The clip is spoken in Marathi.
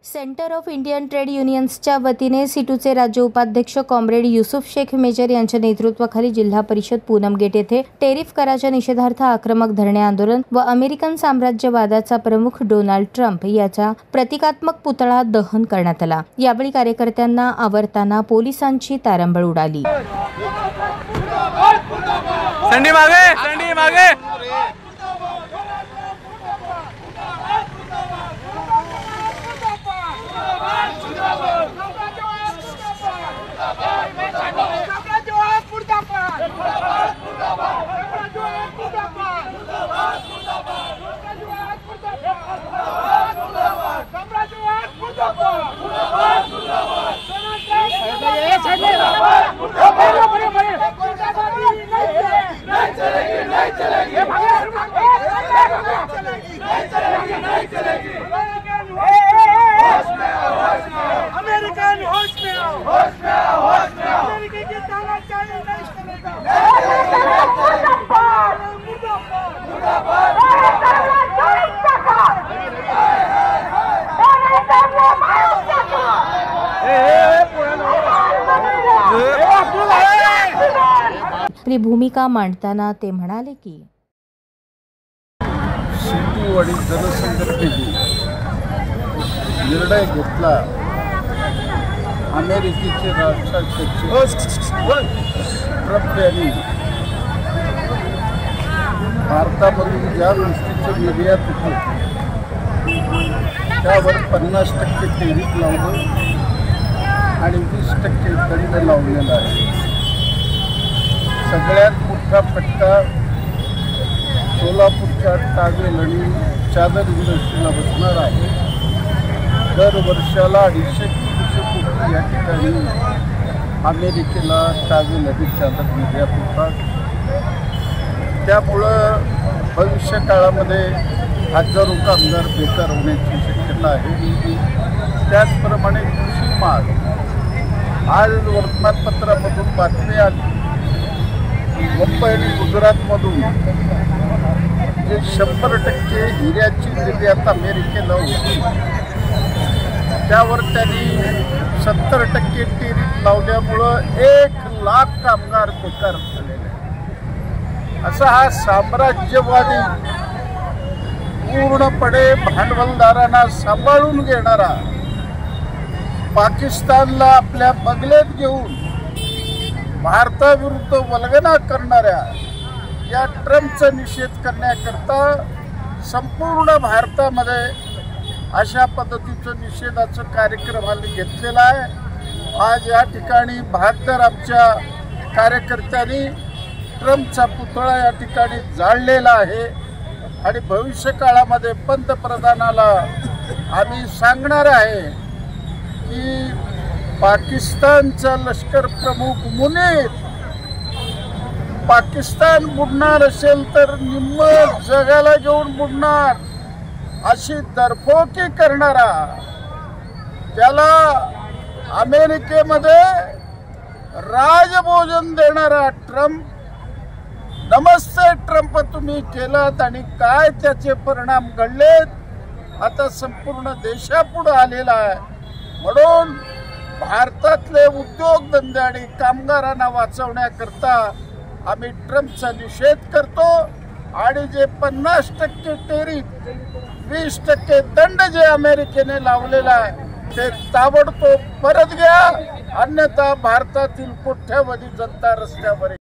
सेंटर ऑफ इंडियन ट्रेड युनियन्सच्या वतीने सीटूचे राज्य उपाध्यक्ष कॉम्रेड युसुफ शेख मेजर यांच्या नेतृत्वाखाली जिल्हा परिषद पूनम गेट येथे टेरिफ कराच्या निषेधार्थ आक्रमक धरणे आंदोलन व अमेरिकन साम्राज्यवादाचा प्रमुख डोनाल्ड ट्रम्प याचा प्रतिकात्मक पुतळा दहन करण्यात आला। यावेळी कार्यकर्त्यांना आवरताना पोलिसांची तारंबळ उडाली। संडी मागे आपली भूमिका मांडताना ते म्हणाले की सीटू आणि जनसंघटनेने निर्णय घेतला। अमेरिकेचे राष्ट्राध्यक्ष ट्रम्प यांनी भारतामधून ज्या गोष्टीचं निर्यात होतं त्यावर 50% टेरिफ लावलं आणि 20% दंड लावलेला आहे। सगळ्यात मोठा फटका सोलापूरच्या टावेल आणि चादर इंडस्ट्रीला बसणार आहे। दर वर्षाला 250 कोटी या ठिकाणी अमेरिकेला टावेल आणि चादर निर्यात होतात। त्यामुळं भविष्य काळामध्ये हजारो कामगार बेकार होण्याची शक्यता आहे। त्याचप्रमाणे कृषी माल, आज वर्तमानपत्रामधून बातमी आली मुंबई आणि गुजरातमधून जे 100% हिऱ्याची निर्यात अमेरिकेला होती त्यावर त्यांनी 70% टेरिफ लावल्यामुळं 1 लाख कामगार बेकार झालेले। असा हा साम्राज्यवादी पूर्णपणे भांडवलदारांना सांभाळून घेणारा, पाकिस्तानला आपल्या बगलेत घेऊन भारताविरुद्ध वल्गना करणाऱ्या या ट्रम्पचा निषेध करण्याकरता संपूर्ण भारतामध्ये अशा पद्धतीचं निषेधाचं कार्यक्रमाने घेतलेला आहे। आज या ठिकाणी 72 आमच्या कार्यकर्त्यांनी ट्रम्पचा पुतळा या ठिकाणी जाळलेला आहे आणि भविष्य काळामध्ये पंतप्रधानाला आम्ही सांगणार आहे की पाकिस्तानचा लष्कर प्रमुख मुनीर पाकिस्तान बुडणार असेल तर निम्म जगाला घेऊन बुडणार अशी दरफोकी करणारा, त्याला अमेरिकेमध्ये राजभोजन देणारा ट्रम्प, नमस्ते ट्रम्प तुम्ही केलात आणि काय त्याचे परिणाम घडलेत आता संपूर्ण देशापुढे आलेला आहे। म्हणून भारतातले उद्योगधंदे आणि कामगारांना वाचवण्याकरता आम्ही ट्रम्पचा निषेध करतो आणि जे 50% टेरिफ 20% दंड जे अमेरिकेने लावलेला आहे ते ताबडतोब परत घ्या, अन्यथा भारतातील कोट्यावधी जनता रस्त्यावर